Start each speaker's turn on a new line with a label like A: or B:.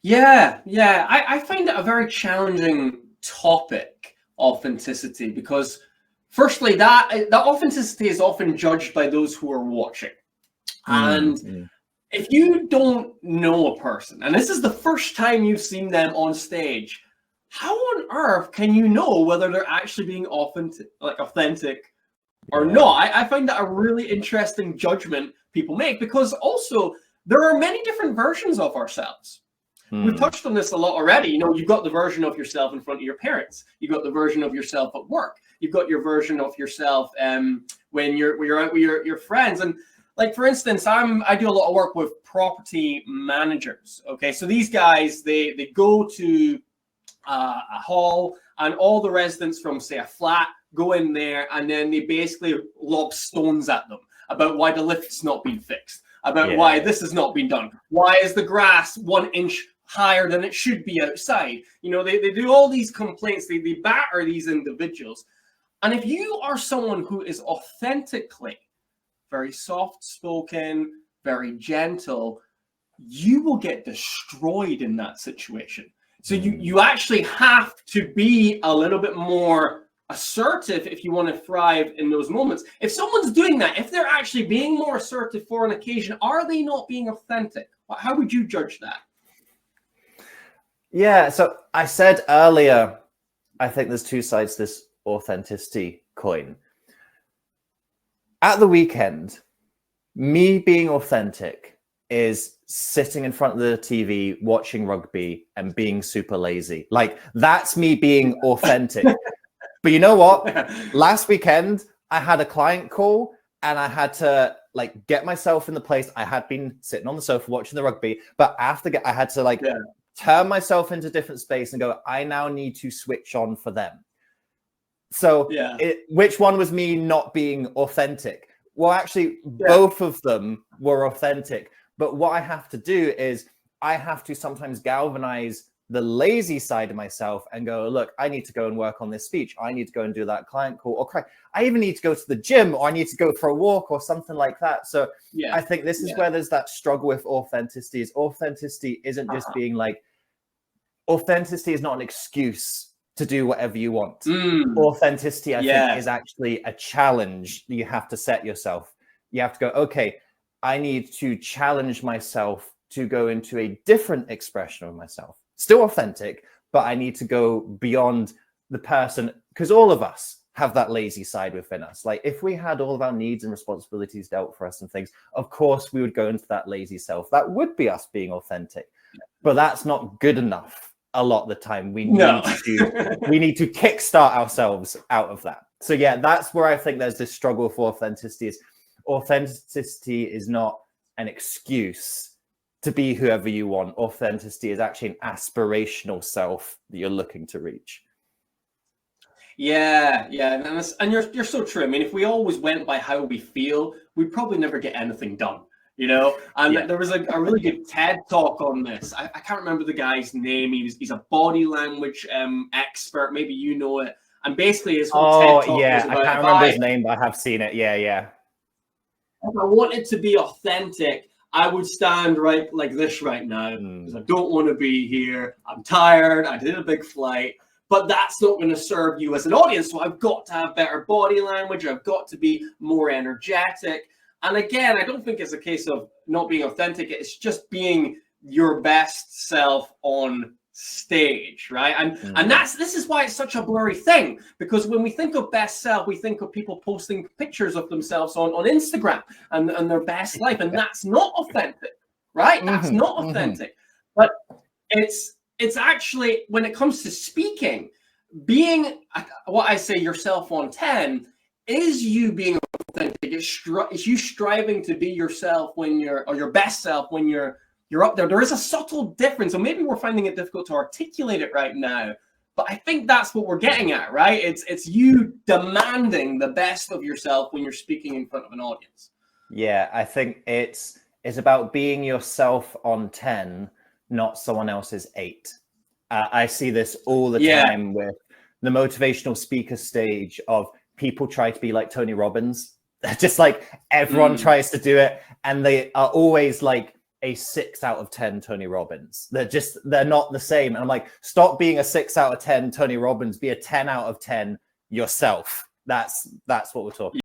A: Yeah. I find it a very challenging topic, authenticity, because firstly, that authenticity is often judged by those who are watching. And if you don't know a person, and this is the first time you've seen them on stage, how on earth can you know whether they're actually being authentic or not? I find that a really interesting judgment people make, because also there are many different versions of ourselves. We've touched on this a lot already. You've got the version of yourself in front of your parents. You've got the version of yourself at work. You've got your version of yourself when you're out with your friends. And like, for instance, I do a lot of work with property managers. Okay, so these guys, they go to a hall, and all the residents from, say, a flat go in there, and then they basically lob stones at them about why the lift's not been fixed, about why this has not been done, why is the grass 1 inch higher than it should be outside. They do all these complaints. They batter these individuals. And if you are someone who is authentically very soft-spoken, very gentle, you will get destroyed in that situation. So you actually have to be a little bit more assertive if you want to thrive in those moments. If someone's doing that, if they're actually being more assertive for an occasion, are they not being authentic? How would you judge that?
B: Yeah, so I said earlier, I think there's two sides to this authenticity coin. At the weekend, me being authentic is sitting in front of the TV, watching rugby and being super lazy. Like, that's me being authentic. But you know what? Last weekend, I had a client call and I had to get myself in the place. I had been sitting on the sofa watching the rugby, but I had to turn myself into a different space and go, I now need to switch on for them. So which one was me not being authentic? Well, actually, both of them were authentic. But what I have to do is I have to sometimes galvanize the lazy side of myself and go, look, I need to go and work on this speech. I need to go and do that client call. Or I even need to go to the gym, or I need to go for a walk or something like that. So I think this is where there's that struggle with authenticity. Authenticity isn't just being authenticity is not an excuse to do whatever you want. Authenticity, I think, is actually a challenge that you have to set yourself. You have to go, okay, I need to challenge myself to go into a different expression of myself. Still authentic, but I need to go beyond the person, because all of us have that lazy side within us. Like, if we had all of our needs and responsibilities dealt for us and things, of course we would go into that lazy self. That would be us being authentic, but that's not good enough. A lot of the time we need to kickstart ourselves out of that. So that's where I think there's this struggle for authenticity. Authenticity is not an excuse to be whoever you want. Authenticity is actually an aspirational self that you're looking to reach.
A: And you're so true. I mean, if we always went by how we feel, we'd probably never get anything done. And there was a really good TED talk on this. I can't remember the guy's name. He's a body language expert. Maybe you know it. And basically his whole TED talk was about,
B: I can't remember his name, but I have seen it. Yeah.
A: If I wanted to be authentic, I would stand right like this right now, because I don't want to be here. I'm tired. I did a big flight. But that's not going to serve you as an audience. So I've got to have better body language. I've got to be more energetic. And again, I don't think it's a case of not being authentic. It's just being your best self on stage, right? And this is why it's such a blurry thing, because when we think of best self, we think of people posting pictures of themselves on Instagram and their best life, and that's not authentic, right? That's not authentic. But it's actually, when it comes to speaking, being what I say yourself on 10 is you being authentic. It's you striving to be yourself when your best self when you're up there. There is a subtle difference, and maybe we're finding it difficult to articulate it right now, but I think that's what we're getting at, right? It's you demanding the best of yourself when you're speaking in front of an audience.
B: Yeah, I think it's about being yourself on 10, not someone else's 8. I see this all the time with the motivational speaker stage of people try to be like Tony Robbins. Just like everyone tries to do it, and they are always like a 6 out of 10 Tony Robbins. They're not the same. And I'm like, stop being a 6 out of 10 Tony Robbins, be a 10 out of 10 yourself. That's what we're talking about.